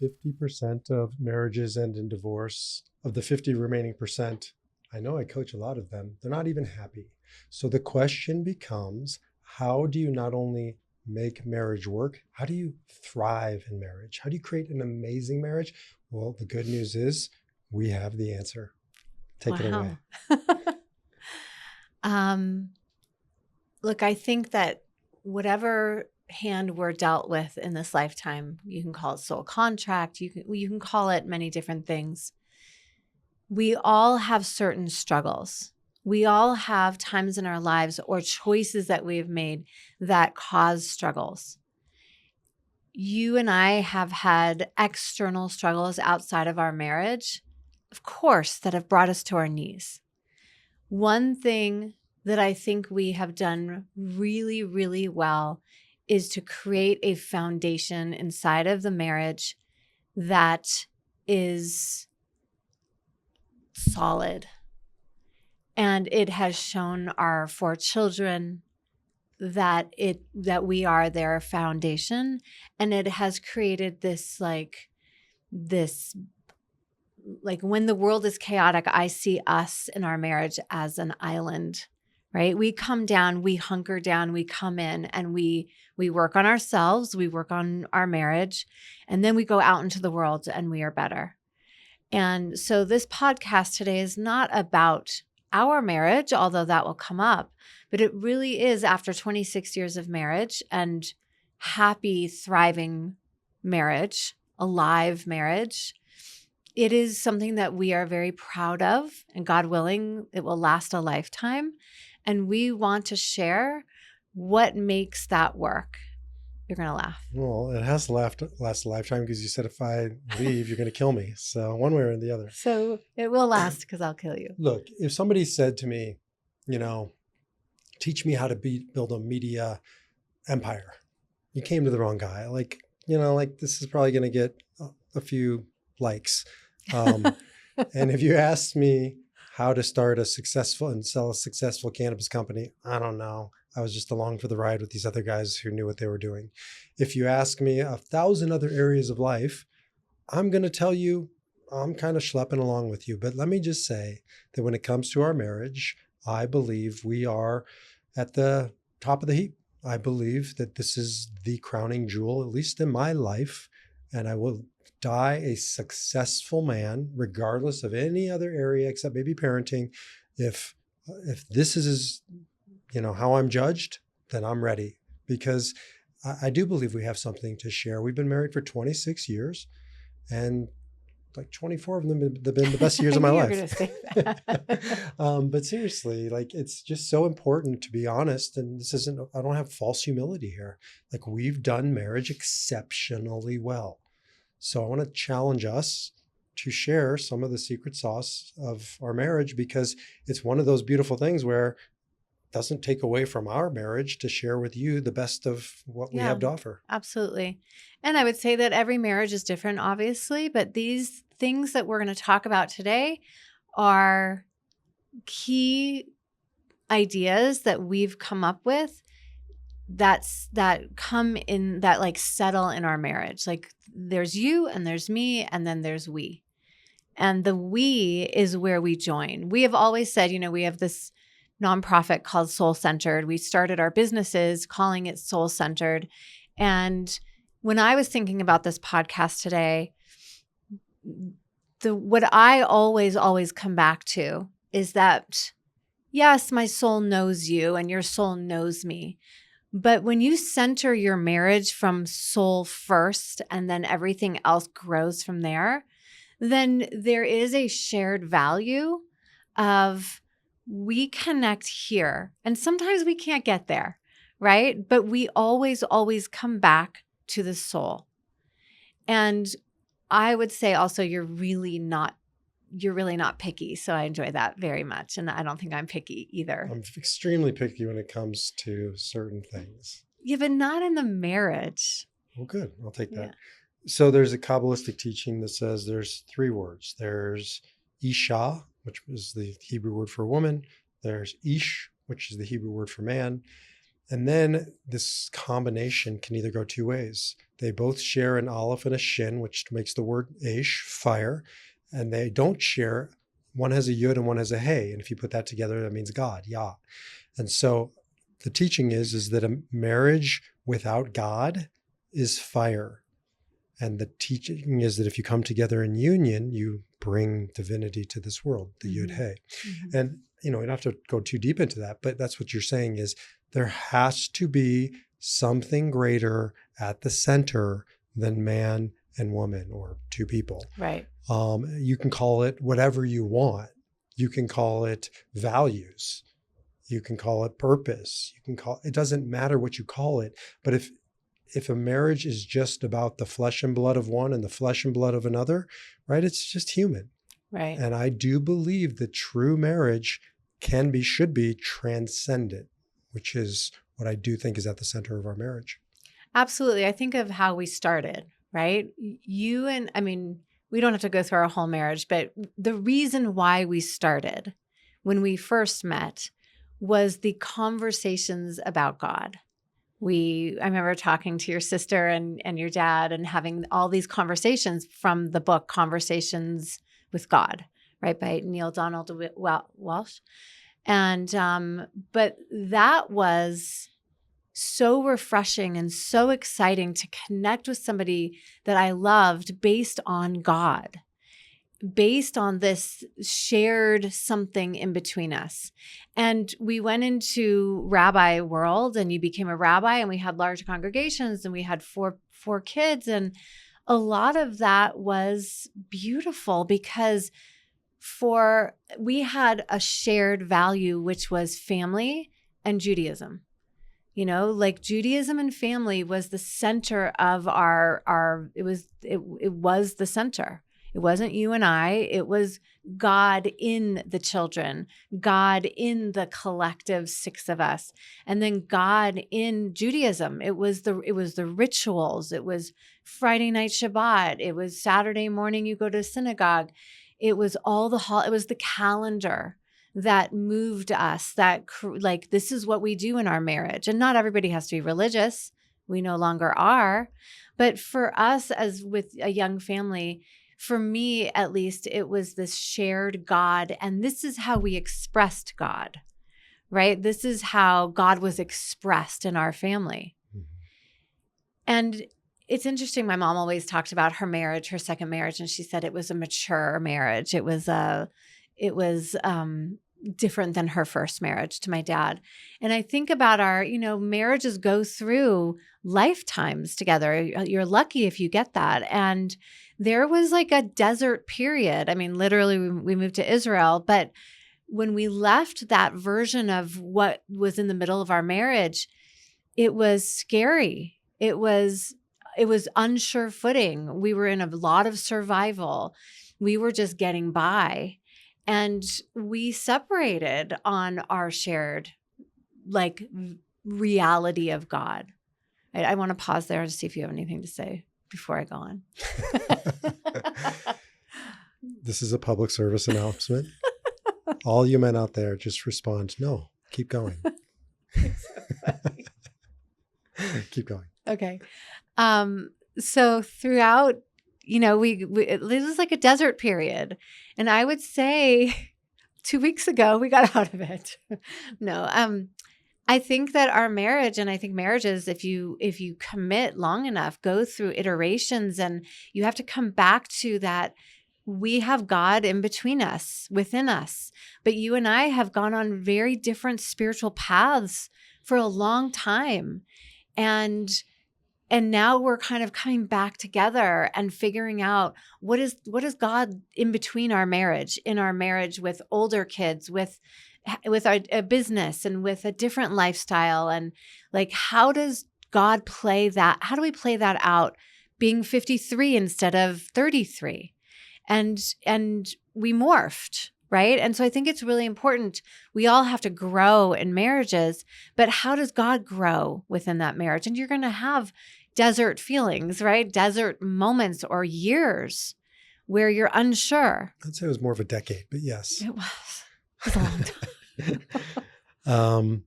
50% of marriages end in divorce. Of the 50 remaining percent, I know I coach a lot of them, they're not even happy. So the question becomes, how do you not only make marriage work, how do you thrive in marriage? How do you create an amazing marriage? Well, the good news is we have the answer. Take it away. Look, I think that whatever hand we're dealt with in this lifetime, you can call it soul contract, you can call it many different things. We all have certain struggles. We all have times in our lives or choices that we've made that cause struggles. You and I have had external struggles outside of our marriage, of course, that have brought us to our knees. One thing that I think we have done really, really well is to create a foundation inside of the marriage that is solid. And it has shown our 4 children that we are their foundation. And it has created this when the world is chaotic, I see us in our marriage as an island, right? We come down, we hunker down, we come in and we work on ourselves, we work on our marriage, and then we go out into the world and we are better. And so this podcast today is not about our marriage, although that will come up, but it really is after 26 years of marriage and happy, thriving marriage, alive marriage. It is something that we are very proud of, and God willing, it will last a lifetime. And we want to share what makes that work. You're going to laugh. Well, it has to last a lifetime because you said if I leave, you're going to kill me. So one way or the other. So it will last because I'll kill you. Look, if somebody said to me, teach me how to build a media empire, you came to the wrong guy. This is probably going to get a few likes. And if you asked me how to start a successful and sell a successful cannabis company, I don't know. I was just along for the ride with these other guys who knew what they were doing. If you ask me 1,000 other areas of life, I'm going to tell you I'm kind of schlepping along with you. But let me just say that when it comes to our marriage, I believe we are at the top of the heap. I believe that this is the crowning jewel, at least in my life. And I will die a successful man, regardless of any other area except maybe parenting. If this is, how I'm judged, then I'm ready, because I do believe we have something to share. We've been married for 26 years, and like 24 of them have been the best years of my life. You're going to say that. But seriously, it's just so important to be honest. And I don't have false humility here. We've done marriage exceptionally well. So I want to challenge us to share some of the secret sauce of our marriage, because it's one of those beautiful things where it doesn't take away from our marriage to share with you the best of what we have to offer. Absolutely. And I would say that every marriage is different, obviously, but these things that we're going to talk about today are key ideas that we've come up with that come in, that settle in our marriage. There's you and there's me and then there's we. And the we is where we join. We have always said, we have this nonprofit called Soul Centered. We started our businesses calling it Soul Centered. And when I was thinking about this podcast today, what I always come back to is that, yes, my soul knows you and your soul knows me. But when you center your marriage from soul first and then everything else grows from there, then there is a shared value of we connect here. And sometimes we can't get there, right? But we always come back to the soul. And I would say also you're really not picky. So I enjoy that very much. And I don't think I'm picky either. I'm extremely picky when it comes to certain things. Yeah, but not in the marriage. Well, good. I'll take that. Yeah. So there's a Kabbalistic teaching that says there's 3 words. There's Isha, which is the Hebrew word for woman. There's Ish, which is the Hebrew word for man. And then this combination can either go two ways. They both share an aleph and a shin, which makes the word ish, fire, and they don't share. One has a yud and one has a hey. And if you put that together, that means God, Yah. And so the teaching is that a marriage without God is fire. And the teaching is that if you come together in union, you bring divinity to this world, the Yud Hey. And, you don't have to go too deep into that, but that's what you're saying is there has to be something greater at the center than man and woman or two people. Right. You can call it whatever you want. You can call it values. You can call it purpose. It doesn't matter what you call it. But if a marriage is just about the flesh and blood of one and the flesh and blood of another, right? It's just human. Right. And I do believe that true marriage should be transcendent, which is what I do think is at the center of our marriage. Absolutely. I think of how we started, right? We don't have to go through our whole marriage, but the reason why we started when we first met was the conversations about God. I remember talking to your sister and your dad and having all these conversations from the book Conversations with God, right, by Neil Donald Walsh. And but that was so refreshing and so exciting to connect with somebody that I loved based on God, based on this shared something in between us. And we went into rabbi world, and you became a rabbi, and we had large congregations, and we had four kids. And a lot of that was beautiful because we had a shared value, which was family and Judaism. Like Judaism and family was the center of it was the center. It wasn't you and I, it was God in the children, God in the collective six of us, and then God in Judaism. It was the rituals. It was Friday night Shabbat. It was Saturday morning you go to synagogue. It was it was the calendar that moved us, like this is what we do in our marriage. And not everybody has to be religious. We no longer are. But for us, as with a young family, for me, at least, it was this shared God. And this is how we expressed God, right? This is how God was expressed in our family. And it's interesting. My mom always talked about her marriage, her second marriage, and she said it was a mature marriage. It was different than her first marriage to my dad. And I think about our, marriages go through lifetimes together. You're lucky if you get that. And there was like a desert period. I mean, literally we moved to Israel, but when we left that version of what was in the middle of our marriage, it was scary. It was unsure footing. We were in a lot of survival. We were just getting by. And we separated on our shared reality of God. I want to pause there to see if you have anything to say before I go on. This is a public service announcement. All you men out there, just respond, no, keep going. Keep going. Okay. So throughout, it was like a desert period. And I would say 2 weeks ago, we got out of it. No, I think that our marriage, and I think marriages, if you commit long enough, go through iterations, and you have to come back to that. We have God in between us, within us, but you and I have gone on very different spiritual paths for a long time. And now we're kind of coming back together and figuring out what is God in between our marriage, in our marriage with older kids, with a business and with a different lifestyle. And how does God play that? How do we play that out being 53 instead of 33? And we morphed, right? And so I think it's really important. We all have to grow in marriages, but how does God grow within that marriage? And you're going to have desert feelings, right? Desert moments or years where you're unsure. I'd say it was more of a decade, but yes. It was a long time.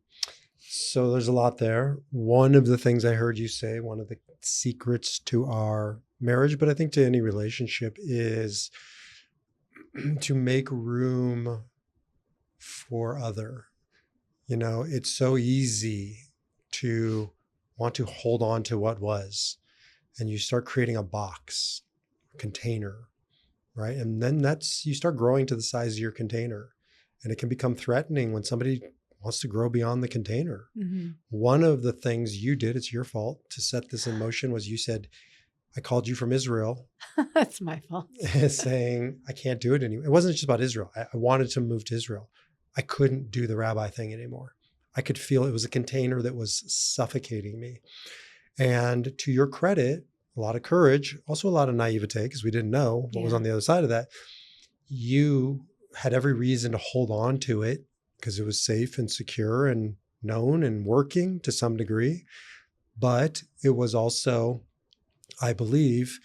So there's a lot there. One of the things I heard you say, one of the secrets to our marriage, but I think to any relationship, is to make room for other. It's so easy to want to hold on to what was, and you start creating a box, container, right? And then you start growing to the size of your container, and it can become threatening when somebody wants to grow beyond the container. Mm-hmm. One of the things you did, it's your fault, to set this in motion was you said, I called you from Israel. That's my fault. Saying, I can't do it anymore. It wasn't just about Israel. I wanted to move to Israel. I couldn't do the rabbi thing anymore. I could feel it was a container that was suffocating me. And to your credit, a lot of courage, also a lot of naivete, because we didn't know what was on the other side of that. You had every reason to hold on to it because it was safe and secure and known and working to some degree. But it was also, I believe,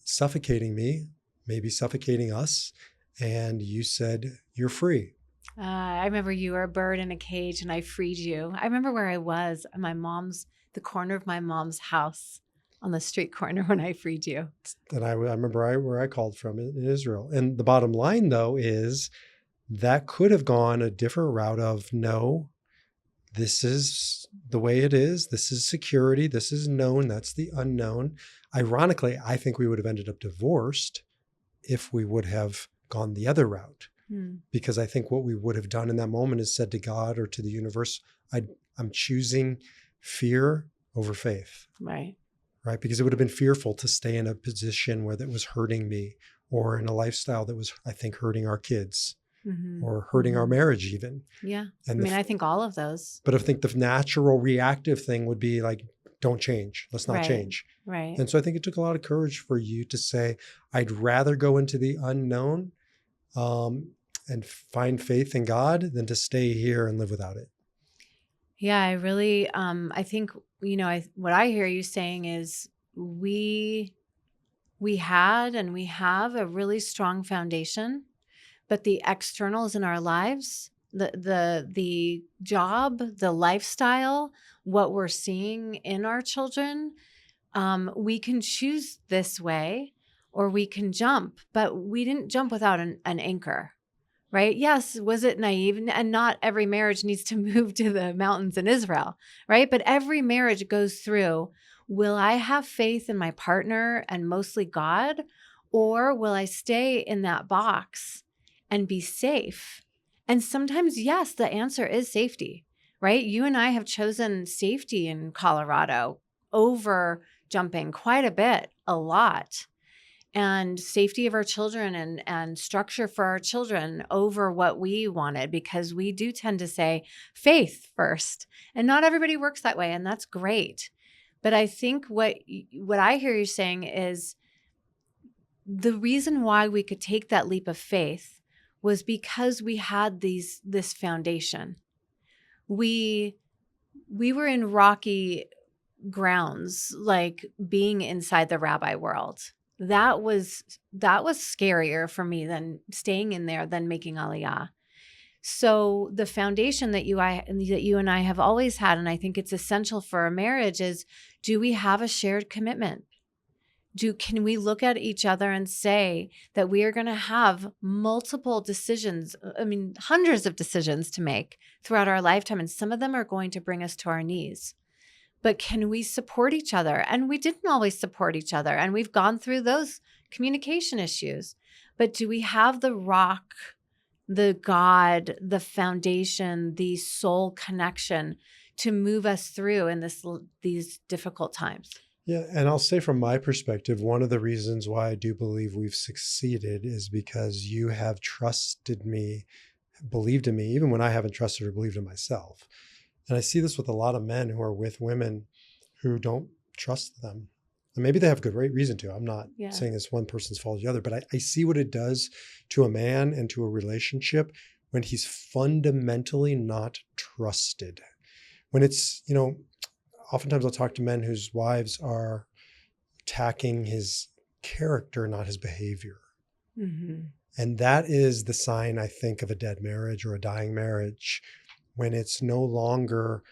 suffocating me, maybe suffocating us. And you said, you're free. I remember you were a bird in a cage and I freed you. I remember where I was at the corner of my mom's house on the street corner when I freed you. And I remember where I called from in Israel. And the bottom line, though, is that could have gone a different route of, no, this is the way it is. This is security. This is known. That's the unknown. Ironically, I think we would have ended up divorced if we would have gone the other route. Because I think what we would have done in that moment is said to God or to the universe, I'm choosing fear over faith. Right. Because it would have been fearful to stay in a position where that was hurting me, or in a lifestyle that was, I think, hurting our kids, or hurting our marriage even. Yeah. And I think all of those. But I think the natural reactive thing would be like, don't change. Let's not change. Right. And so I think it took a lot of courage for you to say, I'd rather go into the unknown and find faith in God than to stay here and live without it. Yeah, I really, I think, what I hear you saying is we had and we have a really strong foundation, but the externals in our lives, the job, the lifestyle, what we're seeing in our children, we can choose this way or we can jump, but we didn't jump without an anchor. Right? Yes. Was it naive? And not every marriage needs to move to the mountains in Israel, right? But every marriage goes through, will I have faith in my partner and mostly God, or will I stay in that box and be safe? And sometimes, yes, the answer is safety, right? You and I have chosen safety in Colorado over jumping quite a bit, a lot. And safety of our children and structure for our children over what we wanted, because we do tend to say faith first. And not everybody works that way, and that's great. But I think what I hear you saying is the reason why we could take that leap of faith was because we had this foundation. We were in rocky grounds, like being inside the rabbi world. That was scarier for me than staying in there, than making Aliyah. So the foundation that you and I have always had, and I think it's essential for a marriage, is, do we have a shared commitment? Can we look at each other and say that we are going to have multiple decisions, hundreds of decisions to make throughout our lifetime, and some of them are going to bring us to our knees. But can we support each other? And we didn't always support each other. And we've gone through those communication issues. But do we have the rock, the God, the foundation, the soul connection to move us through in these difficult times? Yeah. And I'll say from my perspective, one of the reasons why I do believe we've succeeded is because you have trusted me, believed in me, even when I haven't trusted or believed in myself. And I see this with a lot of men who are with women who don't trust them. And maybe they have good reason to. I'm not saying it's one person's fault or the other, but I see what it does to a man and to a relationship when he's fundamentally not trusted. When it's, oftentimes I'll talk to men whose wives are attacking his character, not his behavior. Mm-hmm. And that is the sign, I think, of a dead marriage or a dying marriage, when it's no longer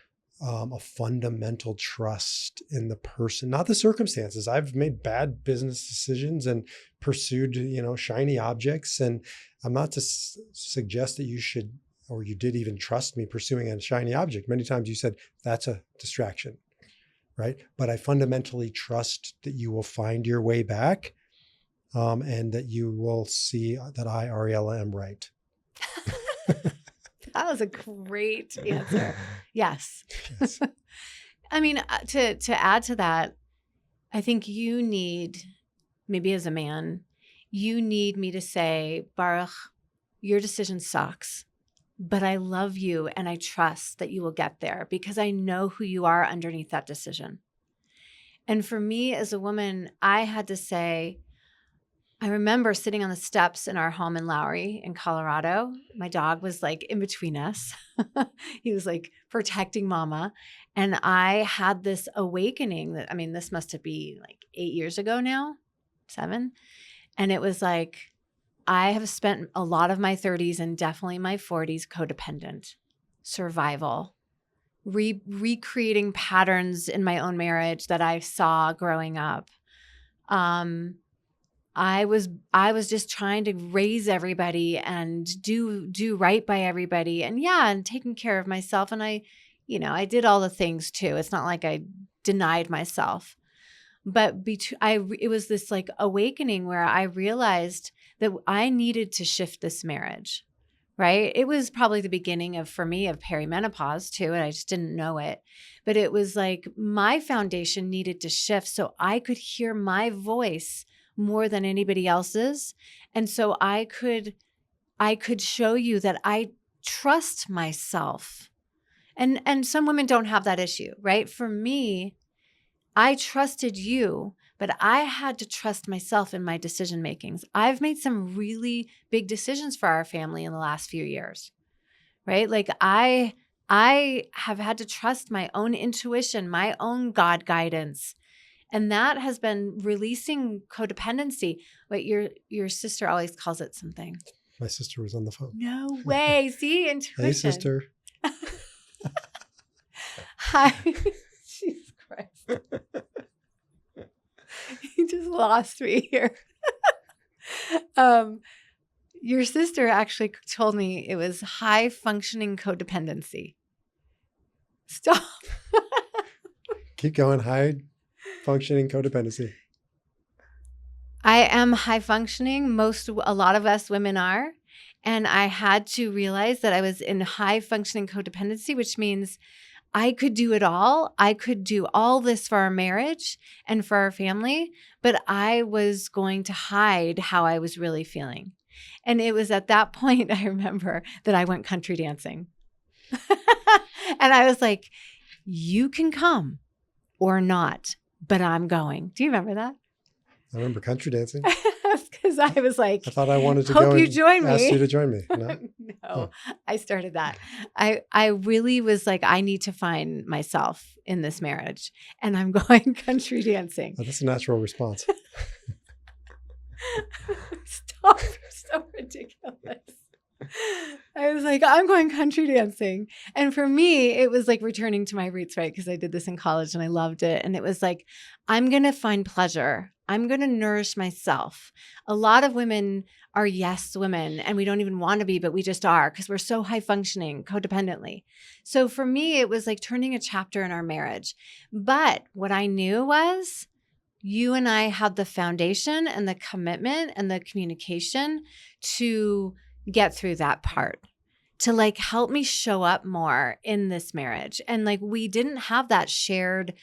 a fundamental trust in the person, not the circumstances. I've made bad business decisions and pursued, shiny objects. And I'm not to suggest that you should, or you did even trust me pursuing a shiny object. Many times you said that's a distraction, right? But I fundamentally trust that you will find your way back, and that you will see that I, Ariela, am right. That was a great answer. Yes. Yes. I mean, to add to that, I think you need, maybe as a man, you need me to say, Baruch, your decision sucks, but I love you and I trust that you will get there because I know who you are underneath that decision. And for me as a woman, I had to say, I remember sitting on the steps in our home in Lowry in Colorado. My dog was like in between us. He was like protecting mama. And I had this awakening that, this must have been like 8 years ago now, 7. And it was like, I have spent a lot of my 30s and definitely my 40s codependent, survival, recreating patterns in my own marriage that I saw growing up. I was just trying to raise everybody and do right by everybody, and taking care of myself. And I did all the things too. It's not like I denied myself, but it was this like awakening where I realized that I needed to shift this marriage. Right? It was probably the beginning for me of perimenopause too, and I just didn't know it. But it was like my foundation needed to shift so I could hear my voice more than anybody else's. And so I could show you that I trust myself. And some women don't have that issue, right? For me, I trusted you, but I had to trust myself in my decision makings. I've made some really big decisions for our family in the last few years, right? Like I have had to trust my own intuition, my own God guidance. And that has been releasing codependency. Wait, your sister always calls it something. My sister was on the phone. No way. See, intuition. Hey, sister. Hi. Jesus Christ. You just lost me here. Your sister actually told me it was high functioning codependency. Stop. Keep going. High functioning codependency. I am high functioning. A lot of us women are. And I had to realize that I was in high functioning codependency, which means I could do it all. I could do all this for our marriage and for our family, but I was going to hide how I was really feeling. And it was at that point, I remember, that I went country dancing. And I was like, you can come or not, but I'm going. Do you remember that? I remember country dancing. Because I was like, I thought I wanted to hope go you and join me. ask you to join me. No? No, Oh. I started that. I really was like, I need to find myself in this marriage, and I'm going country dancing. Oh, that's a natural response. Stop. You're so ridiculous. I was like, I'm going country dancing. And for me, it was like returning to my roots, right? Because I did this in college and I loved it. And it was like, I'm going to find pleasure. I'm going to nourish myself. A lot of women are yes women, and we don't even want to be, but we just are because we're so high functioning codependently. So for me, it was like turning a chapter in our marriage. But what I knew was you and I had the foundation and the commitment and the communication to get through that part, to like help me show up more in this marriage. And like we didn't have that shared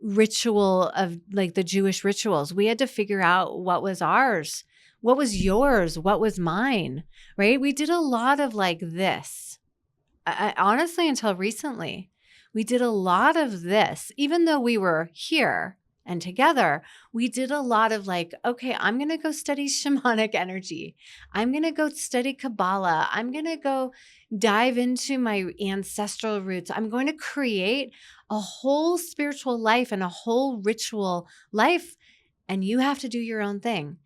ritual of like the Jewish rituals. We had to figure out what was ours, what was yours, what was mine, right? We did a lot of like this. I honestly, until recently, we did a lot of this, even though we were here and together, we did a lot of like, okay, I'm going to go study shamanic energy. I'm going to go study Kabbalah. I'm going to go dive into my ancestral roots. I'm going to create a whole spiritual life and a whole ritual life. And you have to do your own thing.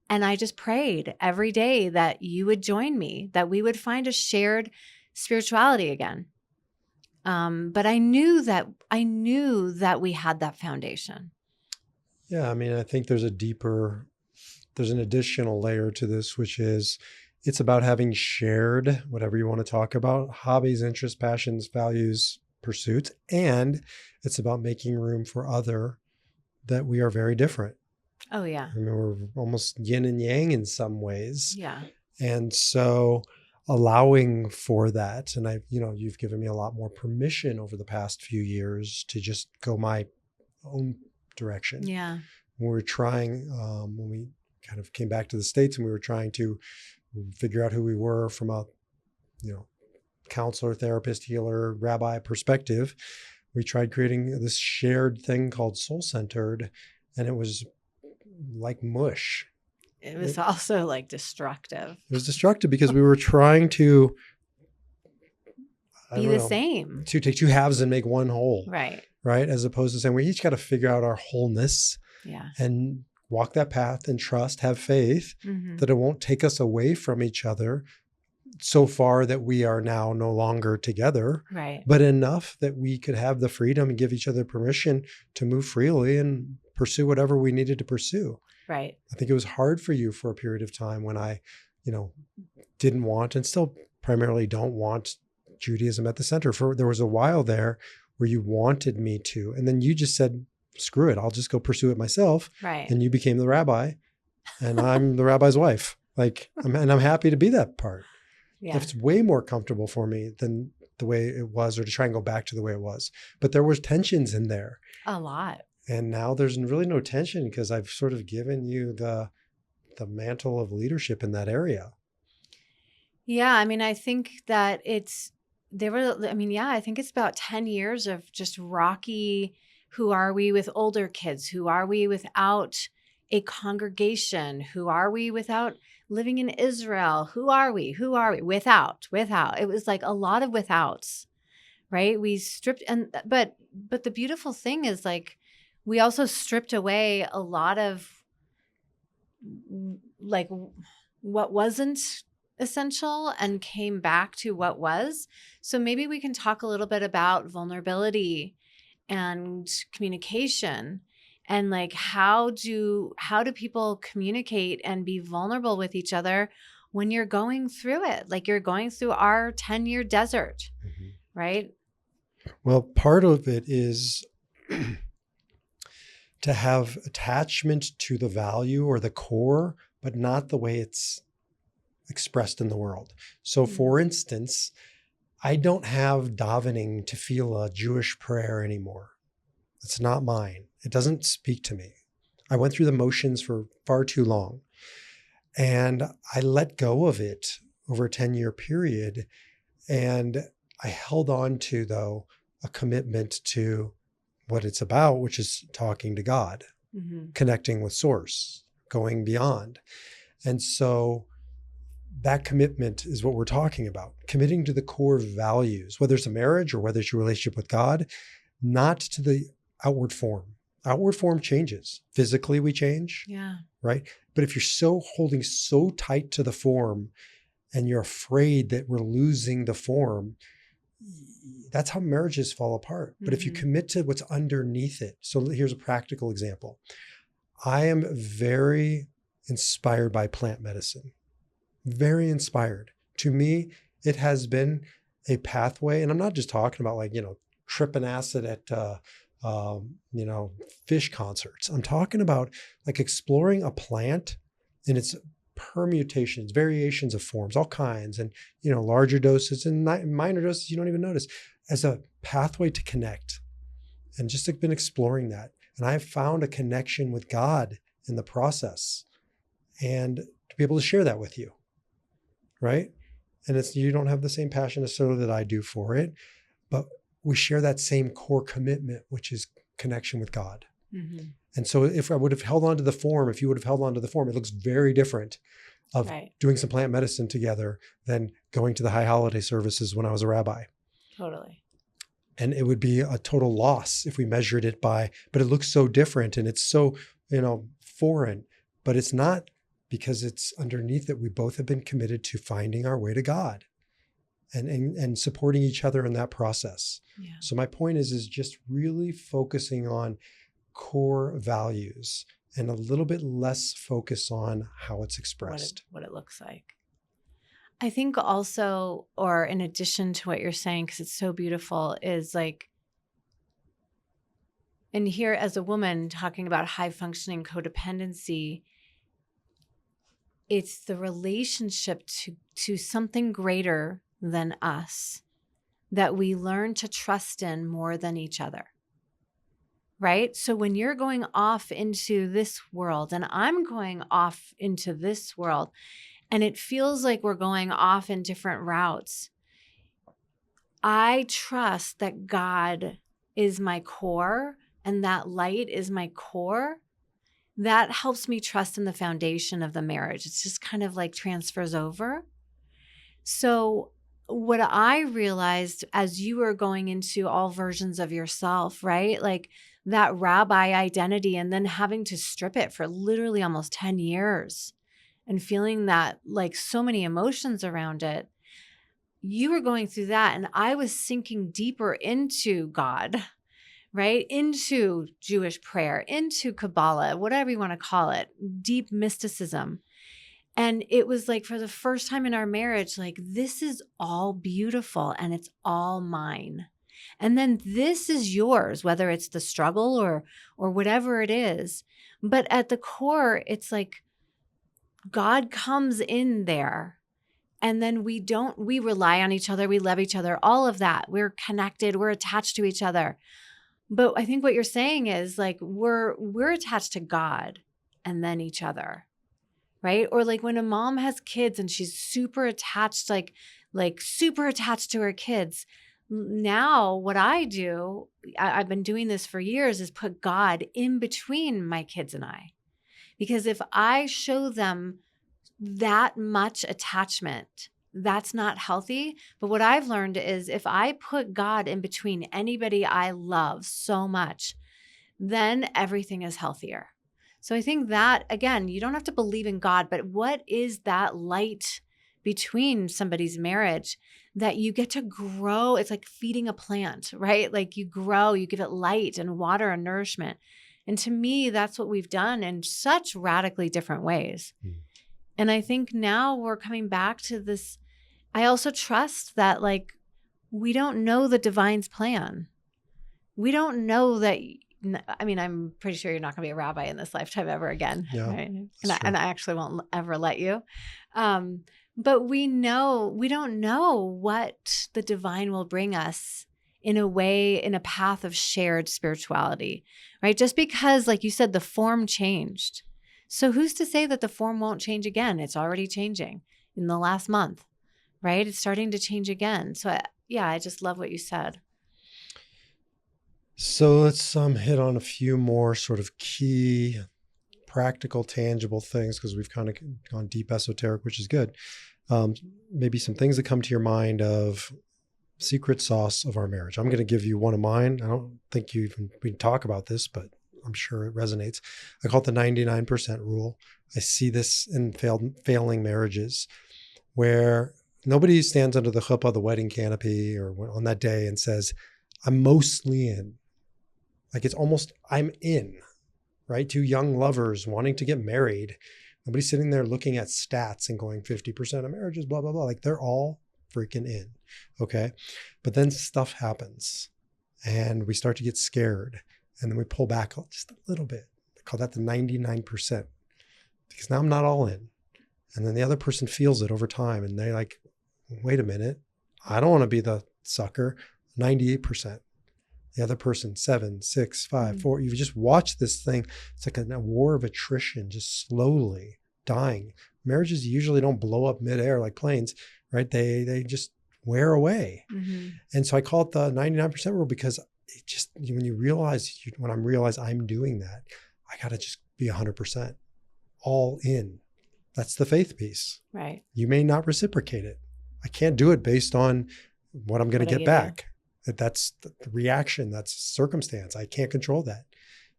And I just prayed every day that you would join me, that we would find a shared spirituality again. But I knew that we had that foundation. Yeah, I mean, I think there's an additional layer to this, which is it's about having shared whatever you want to talk about, hobbies, interests, passions, values, pursuits, and it's about making room for that we are very different. Oh yeah. I mean, we're almost yin and yang in some ways. Yeah. And so allowing for that, and you've given me a lot more permission over the past few years to just go my own direction. Yeah. When we were trying, when we kind of came back to the States and we were trying to figure out who we were from a, counselor, therapist, healer, rabbi perspective, we tried creating this shared thing called Soul Centered, and it was like mush. It was also like destructive. It was destructive because we were trying to be the same. To take two halves and make one whole. Right. Right. As opposed to saying we each got to figure out our wholeness. Yeah. And walk that path and trust, have faith that it won't take us away from each other so far that we are now no longer together. Right. But enough that we could have the freedom and give each other permission to move freely and pursue whatever we needed to pursue. Right. I think it was hard for you for a period of time when I, didn't want and still primarily don't want Judaism at the center. There was a while there where you wanted me to, and then you just said, screw it, I'll just go pursue it myself. Right. And you became the rabbi and I'm the rabbi's wife. And I'm happy to be that part. Yeah. It's way more comfortable for me than the way it was, or to try and go back to the way it was. But there was tensions in there. A lot. And now there's really no tension because I've sort of given you the mantle of leadership in that area. Yeah. I mean, I think that I think it's about 10 years of just rocky. Who are we with older kids? Who are we without a congregation? Who are we without living in Israel? Who are we? Without. It was like a lot of withouts, right? We stripped, but the beautiful thing is like, we also stripped away a lot of like what wasn't essential and came back to what was. So maybe we can talk a little bit about vulnerability and communication, and like how do people communicate and be vulnerable with each other when you're going through it, like you're going through our 10-year desert, right? Well, part of it is to have attachment to the value or the core, but not the way it's expressed in the world. So for instance, I don't have davening to feel a Jewish prayer anymore. It's not mine. It doesn't speak to me. I went through the motions for far too long. And I let go of it over a 10-year period. And I held on to, though, a commitment to what it's about, which is talking to God, connecting with Source, going beyond. And so that commitment is what we're talking about, committing to the core values, whether it's a marriage or whether it's your relationship with God, not to the outward form. Outward form changes. Physically, we change. Yeah. Right. But if you're holding so tight to the form and you're afraid that we're losing the form, that's how marriages fall apart. But if you commit to what's underneath it. So here's a practical example. I am very inspired by plant medicine. Very inspired. To me, it has been a pathway. And I'm not just talking about tripping acid at, fish concerts. I'm talking about like exploring a plant in its permutations, variations of forms, all kinds, and, larger doses and minor doses you don't even notice, as a pathway to connect. And just been exploring that. And I've found a connection with God in the process, and to be able to share that with you. Right. And you don't have the same passion necessarily that I do for it, but we share that same core commitment, which is connection with God. And so if I would have held on to the form, if you would have held on to the form, it looks very different of doing some plant medicine together than going to the high holiday services when I was a rabbi. Totally. And it would be a total loss if we measured it but it looks so different and it's so, foreign, but it's not, because it's underneath that we both have been committed to finding our way to God. and supporting each other in that process. Yeah. So my point is just really focusing on core values and a little bit less focus on how it's expressed. What it looks like. I think also, or in addition to what you're saying, because it's so beautiful, is like, and here as a woman talking about high functioning codependency, it's the relationship to something greater than us that we learn to trust in more than each other. Right? So when you're going off into this world and I'm going off into this world, and it feels like we're going off in different routes, I trust that God is my core and that light is my core. That helps me trust in the foundation of the marriage. It's just kind of like transfers over. So what I realized as you were going into all versions of yourself, right? Like that rabbi identity and then having to strip it for literally almost 10 years and feeling that like so many emotions around it. You were going through that and I was sinking deeper into God, right? Into Jewish prayer, into Kabbalah, whatever you want to call it, deep mysticism. And it was like for the first time in our marriage, like this is all beautiful and it's all mine. And then this is yours, whether it's the struggle or whatever it is. But at the core, it's like God comes in there. And then we rely on each other. We love each other, all of that. We're connected. We're attached to each other. But I think what you're saying is like, we're attached to God and then each other. Right? Or like when a mom has kids and she's super attached, like super attached to her kids. Now what I do, I've been doing this for years, is put God in between my kids and I. Because if I show them that much attachment, that's not healthy. But what I've learned is if I put God in between anybody I love so much, then everything is healthier. So I think that, again, you don't have to believe in God, but what is that light between somebody's marriage that you get to grow? It's like feeding a plant, right? Like you grow, you give it light and water and nourishment. And to me, that's what we've done in such radically different ways. And I think now we're coming back to this. I also trust that like, we don't know the divine's plan. We don't know that. I mean, I'm pretty sure you're not going to be a rabbi in this lifetime ever again. Yeah, right? And I actually won't ever let you. But we don't know what the divine will bring us in a way, in a path of shared spirituality, right? Just because, like you said, the form changed. So who's to say that the form won't change again? It's already changing in the last month, right? It's starting to change again. So I just love what you said. So let's hit on a few more sort of key, practical, tangible things because we've kind of gone deep esoteric, which is good. Maybe some things that come to your mind of secret sauce of our marriage. I'm going to give you one of mine. I don't think we talk about this, but I'm sure it resonates. I call it the 99% rule. I see this in failing marriages where nobody stands under the chuppah, the wedding canopy, or on that day and says, I'm mostly in. Like it's almost, I'm in, right? Two young lovers wanting to get married. Nobody's sitting there looking at stats and going 50% of marriages, blah, blah, blah. Like they're all freaking in. Okay. But then stuff happens and we start to get scared and then we pull back just a little bit. I call that the 99% because now I'm not all in. And then the other person feels it over time and they're like, wait a minute. I don't want to be the sucker. 98%. The other person, 7, 6, 5, 4. You just watch this thing. It's like a war of attrition, just slowly dying. Marriages usually don't blow up midair like planes, right? They just wear away. Mm-hmm. And so I call it the 99% rule because it just, when you realize, when I realize I'm doing that, I got to just be 100% all in. That's the faith piece. Right. You may not reciprocate it. I can't do it based on what I'm going to get back. That's the reaction. That's circumstance. I can't control that.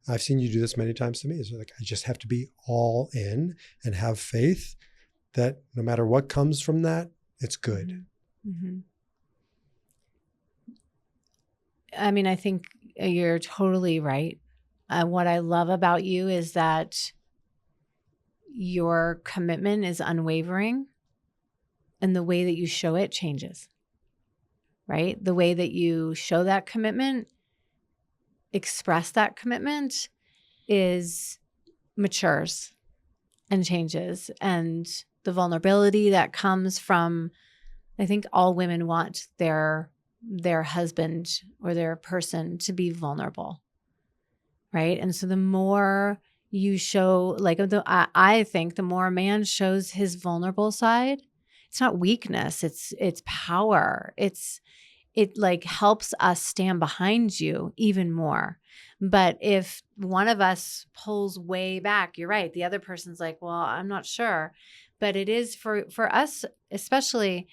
I've seen you do this many times to me. It's like, I just have to be all in and have faith that no matter what comes from that, it's good. Mm-hmm. I mean, I think you're totally right. What I love about you is that your commitment is unwavering, and the way that you show it changes, right? The way that you show that commitment, express that commitment is matures and changes. And the vulnerability that comes from, I think all women want their husband or their person to be vulnerable, right? And so the more you show, like I think the more a man shows his vulnerable side, it's not weakness, it's power. It like helps us stand behind you even more. But if one of us pulls way back, you're right, the other person's like, well, I'm not sure. But it is for us, especially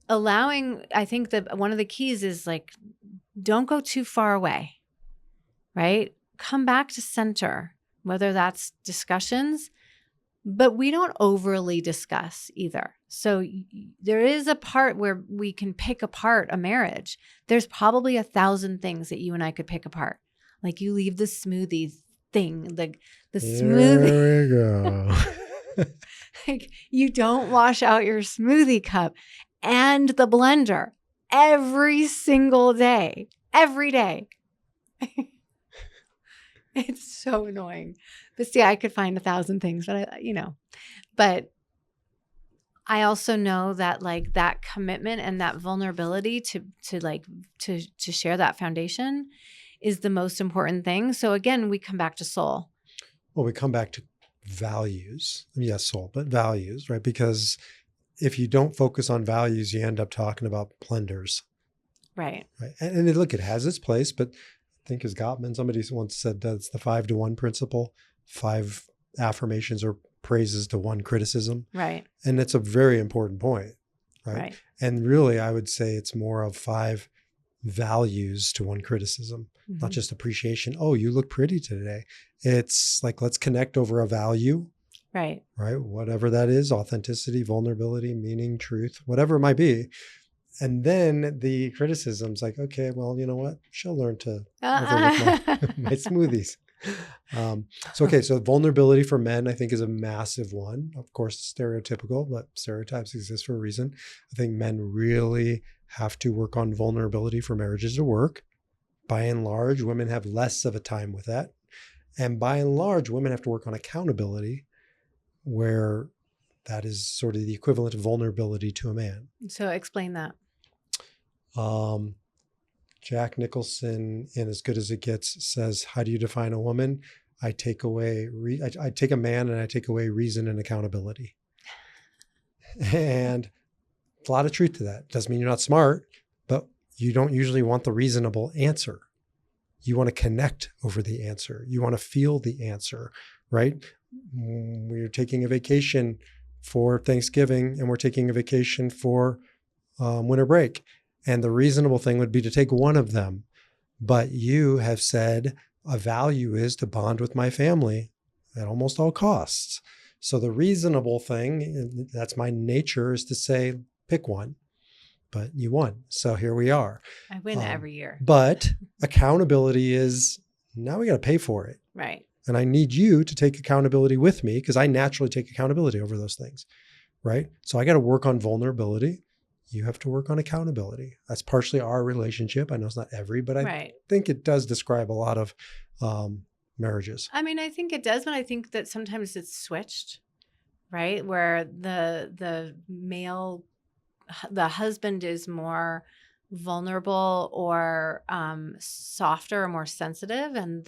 allowing, I think that one of the keys is like, don't go too far away, right? Come back to center, whether that's discussions, but we don't overly discuss either. So there is a part where we can pick apart a marriage. There's probably 1,000 things that you and I could pick apart. Like you leave the smoothie thing, the smoothie. There we go. Like you don't wash out your smoothie cup and the blender every single day, every day. It's so annoying. But see, I could find 1,000 things, but but I also know that like that commitment and that vulnerability to share that foundation is the most important thing. So again, we come back to soul. Well, we come back to values. Yes, soul, but values, right? Because if you don't focus on values, you end up talking about blenders. Right. And look, it has its place, but I think as Gottman, somebody once said that it's the 5-to-1 principle, 5 affirmations or praises to 1 criticism. Right. And it's a very important point, right? And really, I would say it's more of 5 values to 1 criticism, not just appreciation. Oh, you look pretty today. It's like, let's connect over a value. Right. Right. Whatever that is, authenticity, vulnerability, meaning, truth, whatever it might be. And then the criticism's like, okay, well, you know what? She'll learn to overlook my smoothies. So vulnerability for men, I think, is a massive one. Of course, stereotypical, but stereotypes exist for a reason. I think men really have to work on vulnerability for marriages to work. By and large, women have less of a time with that. And by and large, women have to work on accountability, where that is sort of the equivalent of vulnerability to a man. So explain that. Jack Nicholson in As Good as It Gets says, how do you define a woman? I take a man and I take away reason and accountability. And a lot of truth to that. Doesn't mean you're not smart, but you don't usually want the reasonable answer. You want to connect over the answer. You want to feel the answer, right? We're taking a vacation for Thanksgiving and we're taking a vacation for winter break. And the reasonable thing would be to take one of them. But you have said a value is to bond with my family at almost all costs. So the reasonable thing, that's my nature, is to say, pick one. But you won. So here we are. I win every year. But accountability is, now we got to pay for it. Right. And I need you to take accountability with me because I naturally take accountability over those things, right? So I got to work on vulnerability. You have to work on accountability. That's partially our relationship. I know it's not every, but I think it does describe a lot of marriages. I mean, I think it does, but I think that sometimes it's switched, right? Where the male, the husband is more vulnerable or softer or more sensitive, and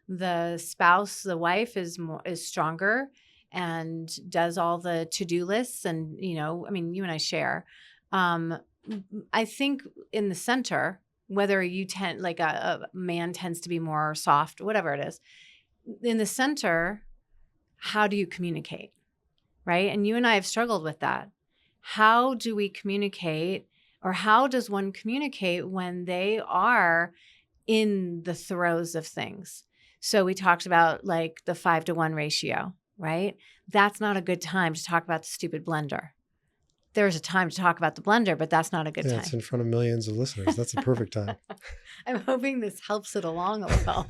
the spouse, the wife is stronger and does all the to-do lists. And, I mean, you and I share. I think in the center, whether you tend, like a man tends to be more soft, whatever it is, in the center, how do you communicate? Right. And you and I have struggled with that. How do we communicate, or how does one communicate when they are in the throes of things? So we talked about like the 5-to-1 ratio, right? That's not a good time to talk about the stupid blender. there's a time to talk about the blender, but that's not a good Yeah, time. it's in front of millions of listeners. That's the perfect time. I'm hoping this helps it along a little.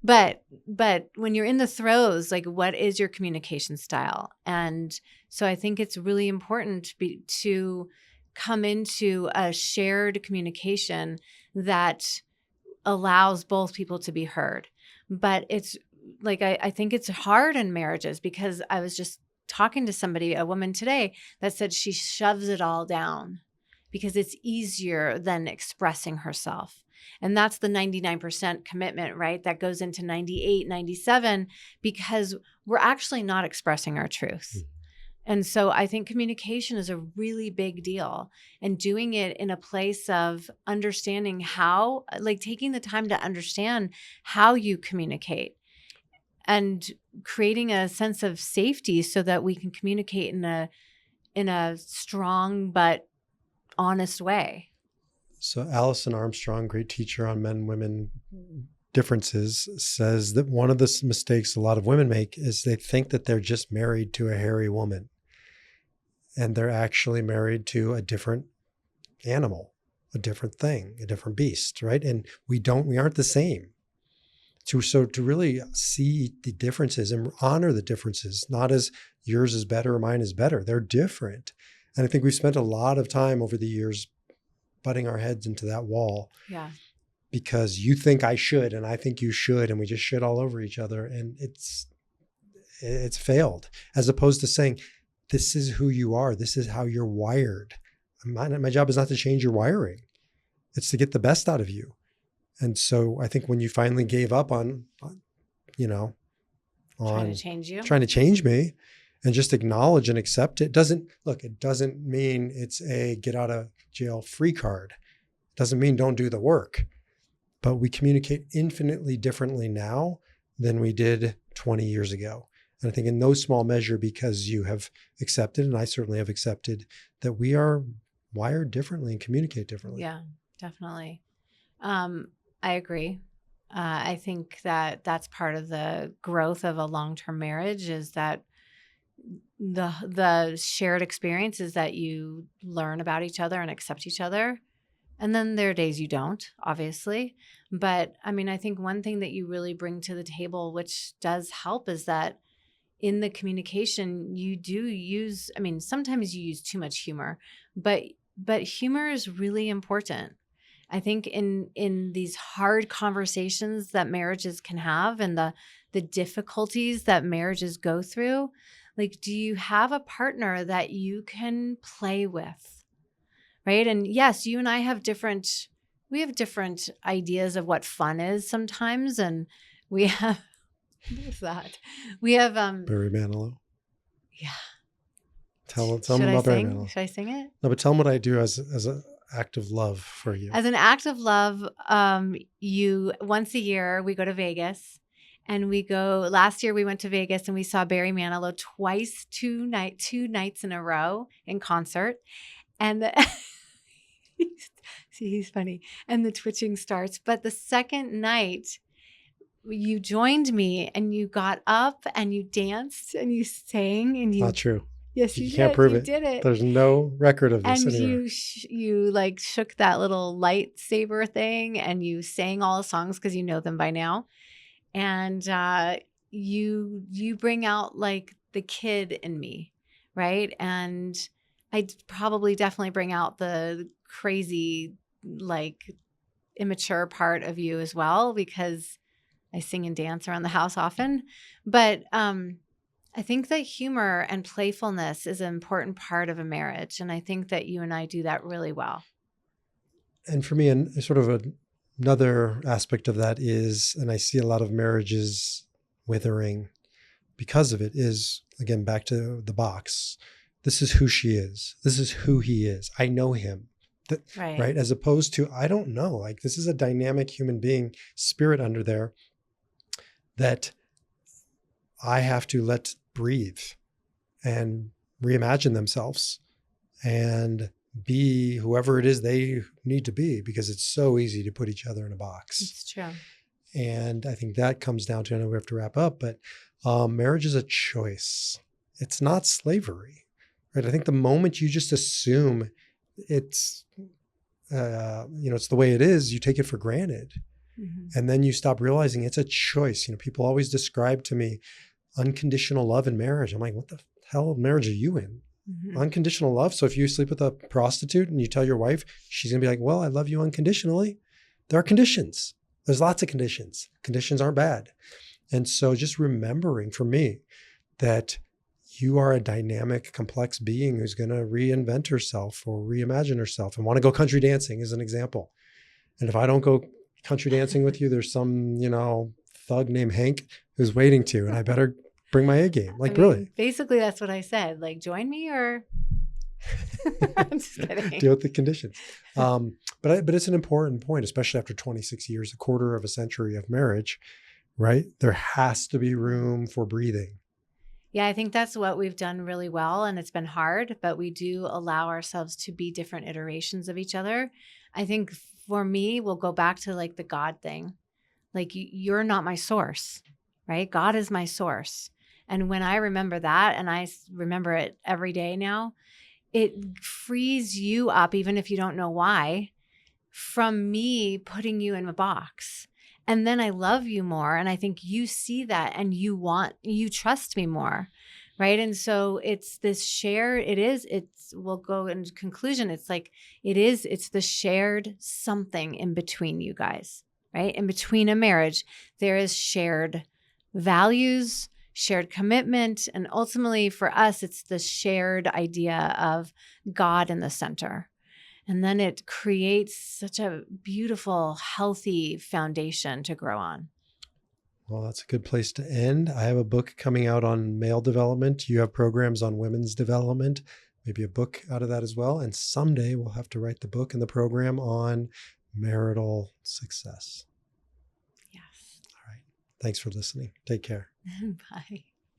But when you're in the throes, like, what is your communication style? And so I think it's really important to come into a shared communication that allows both people to be heard. But it's like, I think it's hard in marriages, because I was just talking to somebody, a woman today, that said she shoves it all down because it's easier than expressing herself. And that's the 99% commitment, right? That goes into 98, 97, because we're actually not expressing our truths. And so I think communication is a really big deal, and doing it in a place of understanding how, like, taking the time to understand how you communicate and creating a sense of safety so that we can communicate in a strong but honest way. So Alison Armstrong, great teacher on men, women differences, says that one of the mistakes a lot of women make is they think that they're just married to a hairy woman, and they're actually married to a different animal, a different thing, a different beast, right? And we aren't the same. So to really see the differences and honor the differences, not as yours is better or mine is better. They're different. And I think we've spent a lot of time over the years butting our heads into that wall. Yeah. Because you think I should and I think you should, and we just shit all over each other. And it's failed, as opposed to saying, this is who you are. This is how you're wired. My job is not to change your wiring. It's to get the best out of you. And so I think when you finally gave up on Trying to change you, trying to change me, and just acknowledge and accept it, it doesn't mean it's a get out of jail free card. It doesn't mean don't do the work. But we communicate infinitely differently now than we did 20 years ago. And I think in no small measure because you have accepted, and I certainly have accepted, that we are wired differently and communicate differently. Yeah, definitely. I agree. I think that that's part of the growth of a long-term marriage, is that the shared experiences that you learn about each other and accept each other. And then there are days you don't, obviously. But I mean, I think one thing that you really bring to the table, which does help, is that in the communication, you do use, I mean, sometimes you use too much humor, but humor is really important. I think in these hard conversations that marriages can have, and the difficulties that marriages go through, like, do you have a partner that you can play with? Right? And yes, you and I have different ideas of what fun is sometimes, and we have what's that? We have Barry Manilow. Yeah. Tell them about Barry Manilow. Should I sing it? No, but tell them what I do as an act of love for you. As an act of love, you once a year we go to Vegas, and last year we went to Vegas and we saw Barry Manilow twice, two nights in a row in concert. And see, he's funny. And the twitching starts. But the second night, you joined me and you got up and you danced and you sang and you. Not true. Yes, you can't prove it. You did it. There's no record of this. And anywhere. you like shook that little lightsaber thing, and you sang all the songs because you know them by now. And you bring out like the kid in me, right? And I'd probably definitely bring out the crazy, like, immature part of you as well, because I sing and dance around the house often. But I think that humor and playfulness is an important part of a marriage. And I think that you and I do that really well. And for me, and sort of another aspect of that is, and I see a lot of marriages withering because of it, is, again, back to the box. This is who she is. This is who he is. I know him. Right. As opposed to, I don't know. Like, this is a dynamic human being, spirit under there that I have to let breathe and reimagine themselves and be whoever it is they need to be, because it's so easy to put each other in a box. It's true. And I think that comes down to, I know we have to wrap up, but marriage is a choice. It's not slavery. right? I think the moment you just assume it's, it's the way it is, you take it for granted. And then you stop realizing it's a choice. People always describe to me unconditional love in marriage. I'm like, what the hell of marriage are you in? Unconditional love. So if you sleep with a prostitute and you tell your wife, she's going to be like, well, I love you unconditionally. There are conditions. There's lots of conditions. Conditions aren't bad. And so just remembering for me that you are a dynamic, complex being who's going to reinvent herself or reimagine herself and want to go country dancing as an example. And if I don't go country dancing with you, there's some, thug named Hank who's waiting to, and I better bring my A game. Really. Basically, that's what I said. Like, join me or I'm just kidding. Deal with the conditions. But it's an important point, especially after 26 years, a quarter of a century of marriage, right? There has to be room for breathing. Yeah, I think that's what we've done really well. And it's been hard, but we do allow ourselves to be different iterations of each other. I think for me, we'll go back to like the God thing. Like you're not my source, right? God is my source. And when I remember that, and I remember it every day now, it frees you up, even if you don't know why, from me putting you in a box. And then I love you more. And I think you see that and you trust me more. Right. And so it's this shared, we'll go in conclusion. It's the shared something in between you guys, right? In between a marriage, there is shared values, shared commitment. And ultimately for us, it's the shared idea of God in the center. And then it creates such a beautiful, healthy foundation to grow on. Well, that's a good place to end. I have a book coming out on male development. You have programs on women's development, maybe a book out of that as well. And someday we'll have to write the book and the program on marital success. Yes. All right. Thanks for listening. Take care. Bye.